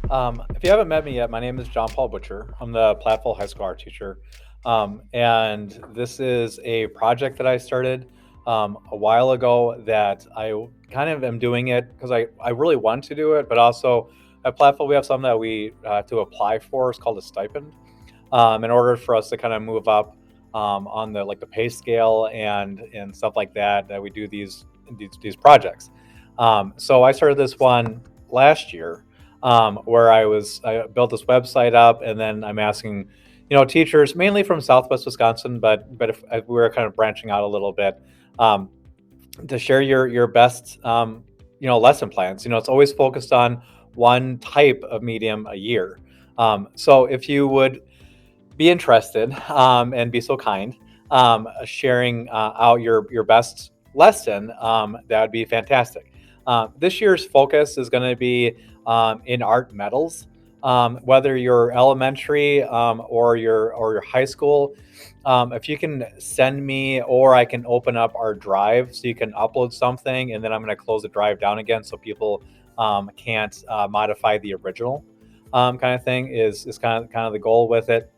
If you haven't met me yet, my name is John Paul Butcher. I'm the Platteville High School art teacher. And this is a project that I started a while ago that kind of am doing it because I really want to do it, but also at Platteville, we have something that we have to apply for. It's called a stipend. In order for us to kind of move up on the pay scale and stuff like that, that we do these projects. So I started this one last year where I built this website up, and then I'm asking, teachers mainly from Southwest Wisconsin, but if we were kind of branching out a little bit, um, to share your best, lesson plans. It's always focused on one type of medium a year. So if you would be interested and be so kind, sharing out your best lesson, that would be fantastic. This year's focus is going to be in art medals. Whether you're elementary or your high school, if you can send me, or I can open up our drive so you can upload something, and then I'm going to close the drive down again so people can't modify the original, kind of thing is kind of the goal with it.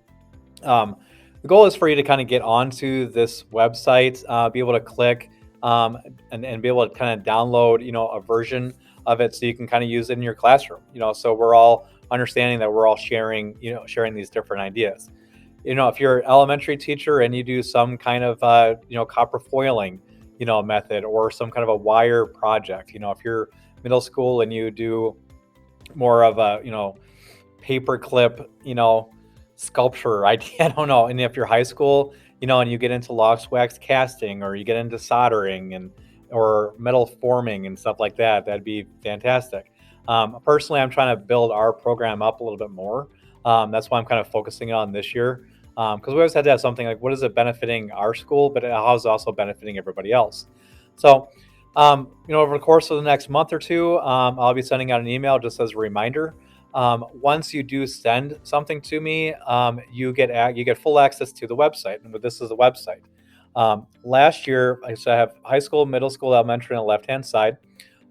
Um, the goal is for you to kind of get onto this website, be able to click, and be able to kind of download, a version of it so you can kind of use it in your classroom. So we're all understanding that we're all sharing these different ideas. If you're an elementary teacher and you do some kind of, copper foiling, method, or some kind of a wire project. If you're middle school and you do more of a, paper clip, sculpture idea. I don't know. And if you're high school, and you get into wax casting, or you get into soldering or metal forming and stuff like that, that'd be fantastic. Personally, I'm trying to build our program up a little bit more. That's why I'm kind of focusing on this year. Because we always had to have something like, what is it benefiting our school, but how is it also benefiting everybody else? So, over the course of the next month or two, I'll be sending out an email just as a reminder. Once you do send something to me, you get full access to the website, and this is the website. Last year, I have high school, middle school, elementary on the left hand side.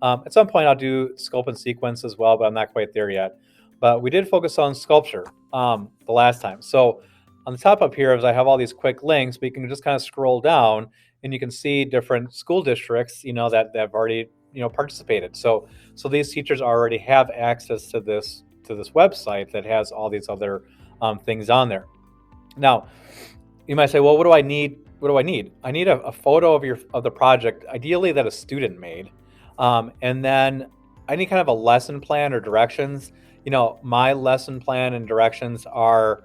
At some point, I'll do scope and sequence as well, but I'm not quite there yet. But we did focus on sculpture the last time. So on the top up here, is I have all these quick links, but you can just kind of scroll down and you can see different school districts, that have already, participated. So these teachers already have access to this website that has all these other things on there. Now, you might say, well, what do I need? What do I need? I need a photo of the project, ideally that a student made, and then I need kind of a lesson plan or directions. My lesson plan and directions are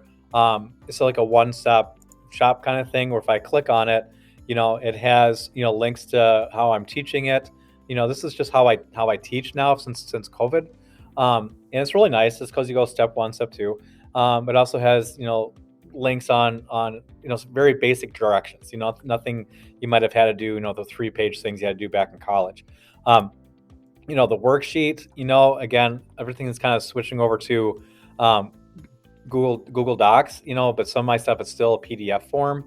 it's like a one-stop shop kind of thing, where if I click on it, it has links to how I'm teaching it. This is just how I teach now since COVID. And it's really nice. It's because you go step one, step two. It also has links on some very basic directions. Nothing you might have had to do. The 3-page things you had to do back in college. The worksheet. Again, everything is kind of switching over to Google Docs. But some of my stuff is still a PDF form.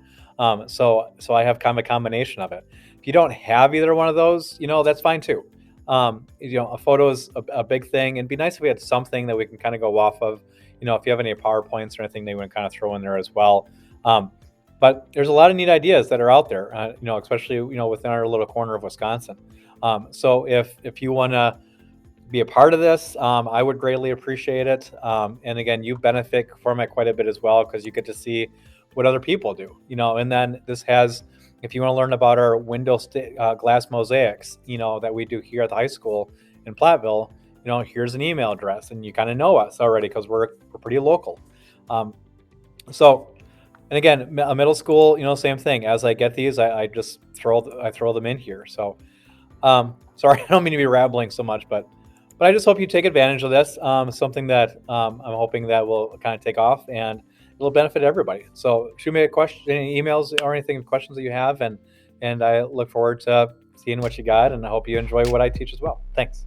So I have kind of a combination of it. If you don't have either one of those, that's fine too. A photo is a big thing, and it'd be nice if we had something that we can kind of go off of. If you have any PowerPoints or anything, they would kind of throw in there as well. But there's a lot of neat ideas that are out there, especially within our little corner of Wisconsin. So if you want to be a part of this, I would greatly appreciate it. And again, you benefit from it quite a bit as well, because you get to see what other people do. And then this has, if you want to learn about our glass mosaics, that we do here at the high school in Platteville, here's an email address, and you kind of know us already because we're pretty local. So, and again, a middle school, same thing. As I get these, I just throw them in here. So, sorry, I don't mean to be rambling so much, but I just hope you take advantage of this. Something that I'm hoping that will kind of take off, and it'll benefit everybody. So shoot me a question, any emails or anything, questions that you have, and I look forward to seeing what you got, and I hope you enjoy what I teach as well. Thanks.